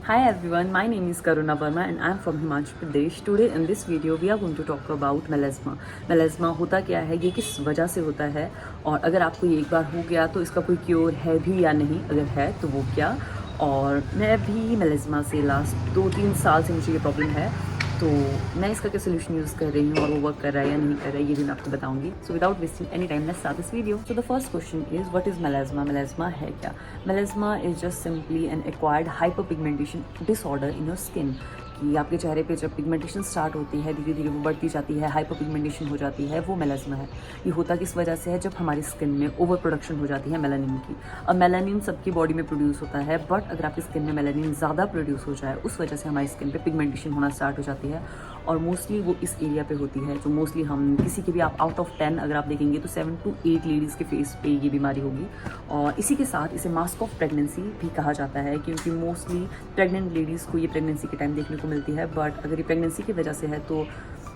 Hi everyone, my name is Karuna Verma and I am from Himachal Pradesh. Today in this video we are going to talk about melasma. melasma होता क्या है, ये किस वजह से होता है और अगर आपको ये एक बार हो गया तो इसका कोई क्योर है भी या नहीं, अगर है तो वो क्या। और मैं भी melasma से लास्ट 2-3 साल से मुझे ये प्रॉब्लम है, तो मैं इसका क्या सोल्यूशन यूज़ कर रही हूँ और वो वर्क कर रहा है या नहीं कर रहा है ये भी मैं आपको बताऊंगी। So without wasting any time let's start this video. So the first question is what is melasma. Melasma है क्या? Melasma is just simply N acquired hyperpigmentation disorder in your skin, कि आपके चेहरे पे जब पिगमेंटेशन स्टार्ट होती है धीरे धीरे वो बढ़ती जाती है, हाइपर पिगमेंटेशन हो जाती है, वो मेलास्मा है। ये होता किस वजह से है? जब हमारी स्किन में ओवर प्रोडक्शन हो जाती है मेलानिन की। अब मेलानिन सबकी बॉडी में प्रोड्यूस होता है, बट अगर आपकी स्किन में मेलानिन ज़्यादा प्रोड्यूस हो जाए उस वजह से हमारी स्किन पे पिगमेंटेशन होना स्टार्ट हो जाती है, और मोस्टली वो इस एरिया पे होती है जो मोस्टली हम किसी के भी आप आउट ऑफ 10 अगर आप देखेंगे तो 7 to 8 लेडीज़ के फेस पे ये बीमारी होगी। और इसी के साथ इसे मास्क ऑफ प्रेगनेंसी भी कहा जाता है, क्योंकि मोस्टली प्रेग्नेंट लेडीज़ को ये प्रेगनेंसी के टाइम देखने को मिलती है, बट अगर ये प्रेगनेंसी की वजह से है तो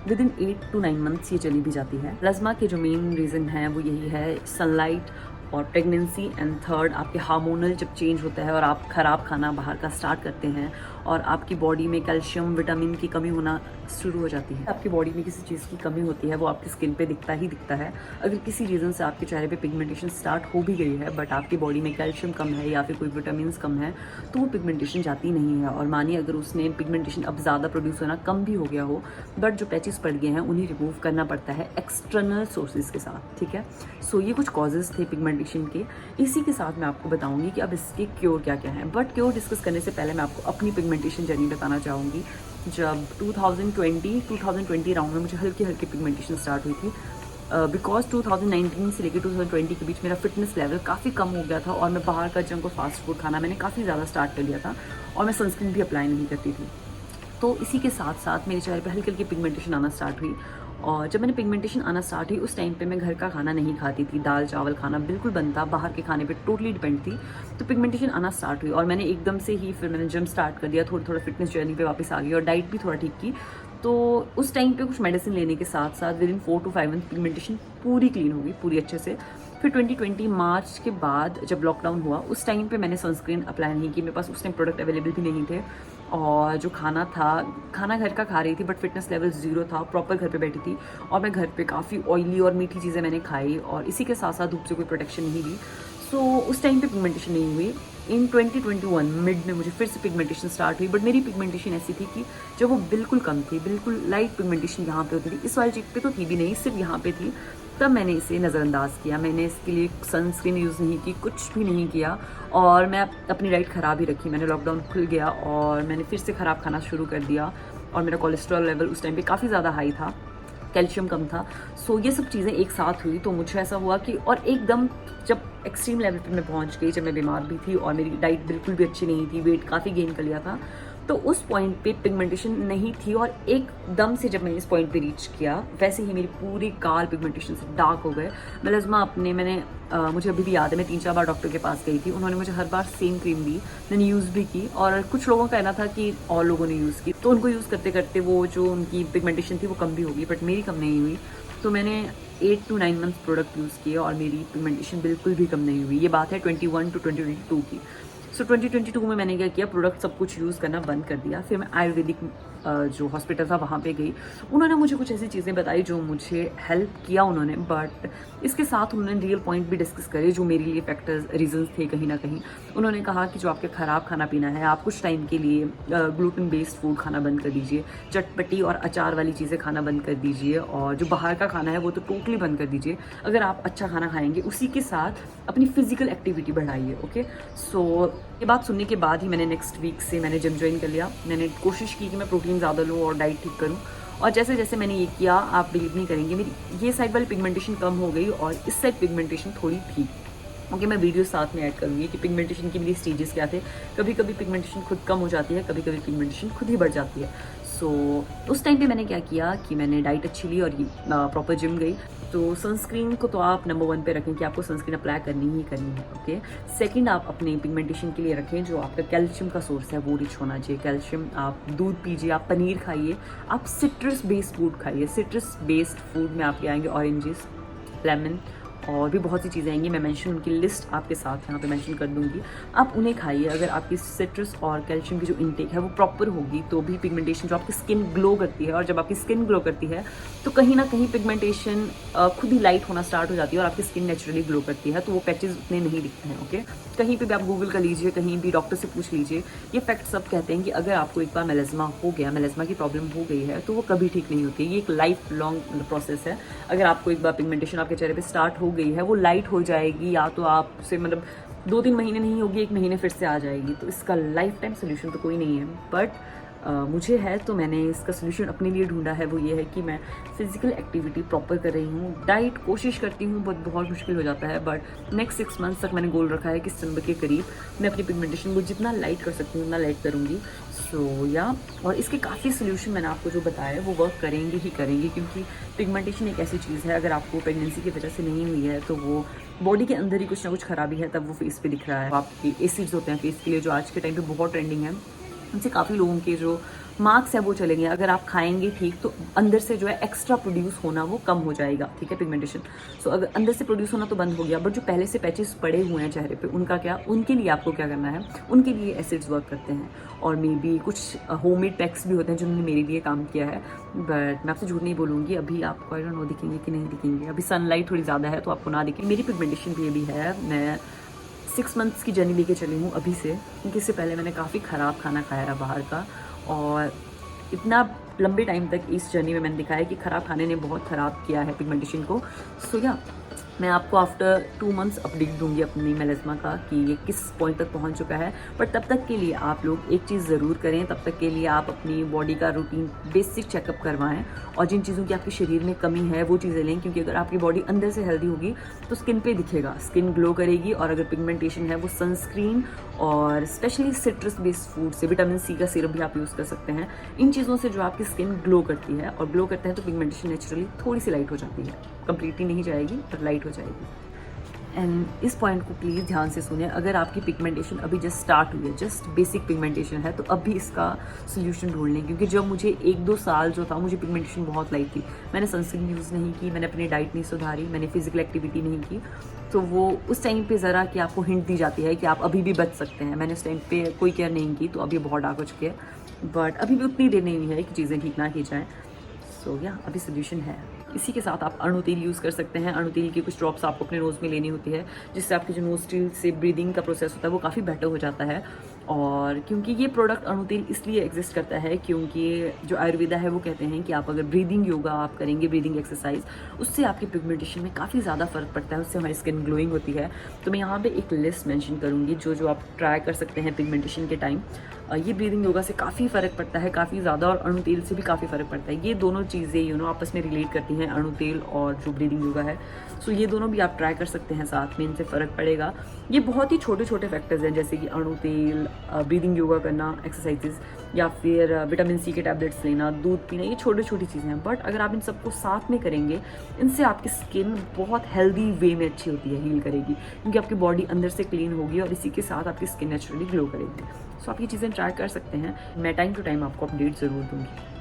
विद इन 8 to 9 मंथ्स ये चली भी जाती है। प्लाज्मा के जो मेन रीज़न है वो यही है, सनलाइट और प्रेगनेंसी, एंड थर्ड आपके हार्मोनल जब चेंज होता है और आप ख़राब खाना बाहर का स्टार्ट करते हैं और आपकी बॉडी में कैल्शियम विटामिन की कमी होना शुरू हो जाती है। आपकी बॉडी में किसी चीज़ की कमी होती है वो आपकी स्किन पे दिखता ही दिखता है। अगर किसी रीज़न से आपके चेहरे पे पिगमेंटेशन स्टार्ट हो भी गई है बट आपकी बॉडी में कैल्शियम कम है या फिर कोई विटामिन कम है तो वो पिगमेंटेशन जाती नहीं है। और मानिए अगर उसने पिगमेंटेशन अब ज़्यादा प्रोड्यूस होना कम भी हो गया हो बट जो पैचेस पड़ गए हैं उन्हें रिमूव करना पड़ता है एक्सटर्नल सोर्सेज के साथ, ठीक है। सो ये कुछ कॉजेज़ थे पिगमेंटेशन के। इसी के साथ मैं आपको बताऊंगी कि अब इसके क्योर क्या क्या हैं, बट क्योर डिस्कस करने से पहले मैं आपको अपनी पिगमेंटेशन जर्नी बताना चाहूँगी। जब 2020 राउंड में मुझे हल्की हल्की पिगमेंटेशन स्टार्ट हुई थी, बिकॉज 2019 से लेकर 2020 के बीच मेरा फिटनेस लेवल काफ़ी कम हो गया था और मैं बाहर का जंक और फास्ट फूड खाना मैंने काफ़ी ज़्यादा स्टार्ट कर लिया था और मैं सनस्क्रीन भी अप्लाई नहीं करती थी। तो इसी के साथ साथ मेरे चेहरे पे हल्की हल्की पिगमेंटेशन आना स्टार्ट हुई, और जब मैंने पिगमेंटेशन आना स्टार्ट हुई उस टाइम पे मैं घर का खाना नहीं खाती थी, दाल चावल खाना बिल्कुल बंद था, बाहर के खाने पे टोटली डिपेंड थी। तो पिगमेंटेशन आना स्टार्ट हुई और मैंने एकदम से ही फिर मैंने जिम स्टार्ट कर दिया, थोड़ा थोड़ा फिटनेस जर्नी पे वापस आ गई और डाइट भी थोड़ा ठीक की। तो उस टाइम पे कुछ मेडिसिन लेने के साथ साथ with in 4 to 5 month pigmentation पूरी क्लीन हो गई, पूरी अच्छे से। फिर 2020 मार्च के बाद जब लॉकडाउन हुआ उस टाइम पे मैंने सनस्क्रीन अप्लाई नहीं की, मेरे पास उस टाइम प्रोडक्ट अवेलेबल भी नहीं थे, और जो खाना था खाना घर का खा रही थी बट फिटनेस लेवल 0 था, प्रॉपर घर पे बैठी थी और मैं घर पे काफ़ी ऑयली और मीठी चीज़ें मैंने खाई और इसी के साथ साथ धूप से कोई प्रोटेक्शन नहीं ली। सो उस टाइम पे पिगमेंटेशन नहीं हुई। इन 2021 मिड में मुझे फिर से पिगमेंटेशन स्टार्ट हुई, बट मेरी पिगमेंटेशन ऐसी थी कि जब वो बिल्कुल कम थी, बिल्कुल लाइट पिगमेंटेशन यहाँ पे होती थी, इस वाली चीज़ पे तो थी भी नहीं, सिर्फ यहाँ पे थी। तब मैंने इसे नज़रअंदाज किया, मैंने इसके लिए सनस्क्रीन यूज़ नहीं की, कुछ भी नहीं किया, और मैं अपनी डाइट ख़राब ही रखी। मैंने लॉकडाउन खुल गया और मैंने फिर से ख़राब खाना शुरू कर दिया और मेरा कोलेस्ट्रॉल लेवल उस टाइम पे काफ़ी ज़्यादा हाई था, कैल्शियम कम था। सो ये सब चीज़ें एक साथ हुई तो मुझे ऐसा हुआ कि, और एकदम जब एक्सट्रीम लेवल पे मैं पहुंच गई, जब मैं बीमार भी थी और मेरी डाइट बिल्कुल भी अच्छी नहीं थी, वेट काफ़ी गेन कर लिया था, तो उस पॉइंट पे पिगमेंटेशन नहीं थी, और एकदम से जब मैंने इस पॉइंट पे रीच किया वैसे ही मेरी पूरी गाल पिगमेंटेशन से डार्क हो गए। मेलास्मा मुझे अभी भी याद है, मैं 3-4 बार डॉक्टर के पास गई थी, उन्होंने मुझे हर बार सेम क्रीम दी, मैंने यूज़ भी की, और कुछ लोगों का कहना था कि और लोगों ने यूज़ की तो उनको यूज़ करते करते वो जो उनकी पिगमेंटेशन थी वो कम भी होगी, बट मेरी कम नहीं हुई। तो मैंने 8 to 9 मंथ प्रोडक्ट यूज़ किए और मेरी पिगमेंटेशन बिल्कुल भी कम नहीं हुई। ये बात है 21 to 2022 की। सो 2022 में मैंने क्या किया, प्रोडक्ट सब कुछ यूज़ करना बंद कर दिया। फिर मैं आयुर्वेदिक जो हॉस्पिटल था वहाँ पे गई, उन्होंने मुझे कुछ ऐसी चीज़ें बताई जो मुझे हेल्प किया उन्होंने, बट इसके साथ उन्होंने रियल पॉइंट भी डिस्कस करे जो मेरे लिए फैक्टर्स रीजंस थे कहीं ना कहीं। उन्होंने कहा कि जो आपके ख़राब खाना पीना है आप कुछ टाइम के लिए ग्लूटेन बेस्ड फूड खाना बंद कर दीजिए, चटपटी और अचार वाली चीज़ें खाना बंद कर दीजिए, और जो बाहर का खाना है वो तो टोटली बंद कर दीजिए। अगर आप अच्छा खाना खाएंगे उसी के साथ अपनी फिजिकल एक्टिविटी बढ़ाइए, ओके। सो ये बात सुनने के बाद ही मैंने नेक्स्ट वीक से मैंने जिम ज्वाइन कर लिया। मैंने कोशिश की कि मैं प्रोटीन ज़्यादा लूँ और डाइट ठीक करूँ, और जैसे जैसे मैंने ये किया आप बिलीव नहीं करेंगे, मेरी ये साइड वाली पिगमेंटेशन कम हो गई और इस साइड पिगमेंटेशन थोड़ी थी। ओके, मैं वीडियो साथ में ऐड करूँगी कि पिगमेंटेशन के मेरी स्टेजेस क्या थे। कभी कभी पिगमेंटेशन खुद कम हो जाती है, कभी कभी पिगमेंटेशन खुद ही बढ़ जाती है। सो उस टाइम पे मैंने क्या किया कि मैंने डाइट अच्छी ली और प्रॉपर जिम गई। तो सनस्क्रीन को तो आप नंबर 1 पे रखें कि आपको सनस्क्रीन अप्लाई करनी ही करनी है, ओके। सेकंड, आप अपने पिगमेंटेशन के लिए रखें जो आपका कैल्शियम का सोर्स है वो रिच होना चाहिए। कैल्शियम, आप दूध पीजिए, आप पनीर खाइए, आप सिट्रस बेस्ड फूड खाइए। सिट्रस बेस्ड फूड में आपके आएंगे ऑरेंजेस, लेमन और भी बहुत सी चीज़ें आएंगी, मैं मेंशन उनकी लिस्ट आपके साथ यहाँ पे मेंशन कर दूँगी। आप उन्हें खाइए। अगर आपकी सिट्रस और कैल्शियम की जो इनटेक है वो प्रॉपर होगी तो भी पिगमेंटेशन, जो आपकी स्किन ग्लो करती है, और जब आपकी स्किन ग्लो करती है तो कहीं ना कहीं पिगमेंटेशन खुद ही लाइट होना स्टार्ट हो जाती है और आपकी स्किन नेचुरली ग्लो करती है, तो वो पैचेस उतने नहीं दिखते हैं। ओके, कहीं पे भी आप गूगल कर लीजिए, कहीं भी डॉक्टर से पूछ लीजिए, ये फैक्ट सब कहते हैं कि अगर आपको एक बार मेलेस्मा हो गया, मेलेस्मा की प्रॉब्लम हो गई है, तो वो कभी ठीक नहीं होती। ये एक लाइफ लॉन्ग प्रोसेस है। अगर आपको एक बार पिगमेंटेशन आपके चेहरे पे स्टार्ट हो गई है, वो लाइट हो जाएगी, या तो आपसे मतलब 2-3 महीने नहीं होगी, 1 महीने फिर से आ जाएगी, तो इसका लाइफ टाइम सोल्यूशन तो कोई नहीं है। बट मुझे है, तो मैंने इसका सोल्यूशन अपने लिए ढूंढा है। वो ये है कि मैं फिजिकल एक्टिविटी प्रॉपर कर रही हूँ, डाइट कोशिश करती हूँ, बहुत मुश्किल हो जाता है, बट नेक्स्ट 6 मंथ्स तक मैंने गोल रखा है कि सितंबर के करीब मैं अपनी पिगमेंटेशन को जितना लाइट कर सकती हूँ उतना लाइट करूँगी। सो या, और इसके काफ़ी सोल्यूशन मैंने आपको जो बताया है वो वर्क करेंगे ही करेंगे, क्योंकि पिगमेंटेशन एक ऐसी चीज़ है, अगर आपको प्रेगनेंसी की वजह से नहीं हुई है तो वो बॉडी के अंदर ही कुछ ना कुछ खराबी है, तब वो फेस पे दिख रहा है। आपके एसिड्स होते हैं फेस के लिए, जो आज के टाइम पे बहुत ट्रेंडिंग है, उनसे काफ़ी लोगों के जो मार्क्स है वो चलेंगे। अगर आप खाएंगे ठीक तो अंदर से जो है एक्स्ट्रा प्रोड्यूस होना वो कम हो जाएगा, ठीक है, पिगमेंटेशन। सो अगर अंदर से प्रोड्यूस होना तो बंद हो गया, बट जो पहले से पैचेस पड़े हुए हैं चेहरे पे, उनका क्या, उनके लिए आपको क्या करना है, उनके लिए एसिड्स वर्क करते हैं। और मे बी कुछ होममेड पैक्स भी होते हैं जिन्होंने मेरे लिए काम किया है, बट मैं आपसे झूठ नहीं बोलूँगी, अभी आपको आई डोंट नो दिखेंगे कि नहीं दिखेंगे। अभी सनलाइट थोड़ी ज़्यादा है तो आपको ना दिखे। मेरी पिगमेंटेशन भी अभी है, मैं 6 मंथ्स की जर्नी लेके चली हूँ अभी से, क्योंकि इससे पहले मैंने काफ़ी ख़राब खाना खाया है बाहर का, और इतना लंबे टाइम तक इस जर्नी में मैंने दिखा है कि ख़राब खाने ने बहुत ख़राब किया है पिगमेंटेशन को। सो या, मैं आपको आफ्टर 2 मंथ्स अपडेट दूंगी अपनी मेलेस्मा का कि ये किस पॉइंट तक पहुंच चुका है। पर तब तक के लिए आप लोग एक चीज़ ज़रूर करें, तब तक के लिए आप अपनी बॉडी का रूटीन बेसिक चेकअप करवाएं, और जिन चीज़ों की आपके शरीर में कमी है वो चीज़ें लें, क्योंकि अगर आपकी बॉडी अंदर से हेल्दी होगी तो स्किन पे दिखेगा, स्किन ग्लो करेगी। और अगर पिगमेंटेशन है वो सनस्क्रीन और स्पेशली सिट्रस बेस्ड फूड से, विटामिन सी का सिरप भी आप यूज़ कर सकते हैं। इन चीज़ों से जो आपकी स्किन ग्लो करती है, और ग्लो करते हैं तो पिगमेंटेशन नेचुरली थोड़ी सी लाइट हो जाती है, कंप्लीटली नहीं जाएगी पर लाइट हो जाएगी। एंड इस पॉइंट को प्लीज़ ध्यान से सुनिए, अगर आपकी पिगमेंटेशन अभी जस्ट स्टार्ट हुई है, जस्ट बेसिक पिगमेंटेशन है, तो अभी इसका सोल्यूशन ढूंढ लें। क्योंकि जब मुझे 1-2 साल जो था, मुझे पिगमेंटेशन बहुत लाइट थी, मैंने सनस्क्रीन यूज़ नहीं की, मैंने अपनी डाइट नहीं सुधारी, मैंने फिजिकल एक्टिविटी नहीं की, तो वो उस टाइम पे ज़रा कि आपको हिंट दी जाती है कि आप अभी भी बच सकते हैं। मैंने उस टाइम पे कोई केयर नहीं की, तो अभी बहुत डार्क हो चुके हैं, बट अभी भी उतनी देर नहीं हुई है कि चीज़ें ठीक ना की जाएँ। सो या, अभी सोल्यूशन है। इसी के साथ आप अणु तेल यूज़ कर सकते हैं। अणु तेल की कुछ ड्रॉप्स आपको अपने नोज़ में लेनी होती है, जिससे आपकी जो नोज ट्यूब से ब्रीदिंग का प्रोसेस होता है वो काफ़ी बेटर हो जाता है। और क्योंकि ये प्रोडक्ट अणु तेल इसलिए एग्जिस्ट करता है क्योंकि जो आयुर्वेदा है वो कहते हैं कि आप अगर ब्रीदिंग योगा आप करेंगे, ब्रीदिंग एक्सरसाइज, उससे आपकी पिगमेंटेशन में काफ़ी ज़्यादा फ़र्क पड़ता है, उससे हमारी स्किन ग्लोइंग होती है। तो मैं यहाँ पे एक लिस्ट मेंशन करूँगी जो आप ट्राई कर सकते हैं पिगमेंटेशन के टाइम। ये ब्रीदिंग योगा से काफ़ी फ़र्क पड़ता है, काफ़ी ज़्यादा, और अणु तेल से भी काफ़ी फ़र्क पड़ता है। ये दोनों चीज़ें आपस में रिलेट करती हैं, अणु तेल और जो ब्रीदिंग योगा है। सो ये दोनों भी आप ट्राई कर सकते हैं साथ में, इनसे फ़र्क पड़ेगा। ये बहुत ही छोटे छोटे फैक्टर्स हैं, जैसे कि अणु तेल, ब्रीदिंग योगा करना, एक्सरसाइजेज, या फिर विटामिन सी के टैबलेट्स लेना, दूध पीना, ये छोटी छोटी चीज़ें हैं। बट अगर आप इन सबको साथ में करेंगे, इनसे आपकी स्किन बहुत हेल्दी वे में अच्छी होती है, हील करेगी, क्योंकि आपकी बॉडी अंदर से क्लीन होगी और इसी के साथ आपकी स्किन नेचुरली ग्लो करेगी। सो आप ये चीज़ें ट्राई कर सकते हैं। मैं टाइम टू टाइम आपको अपडेट ज़रूर दूँगी।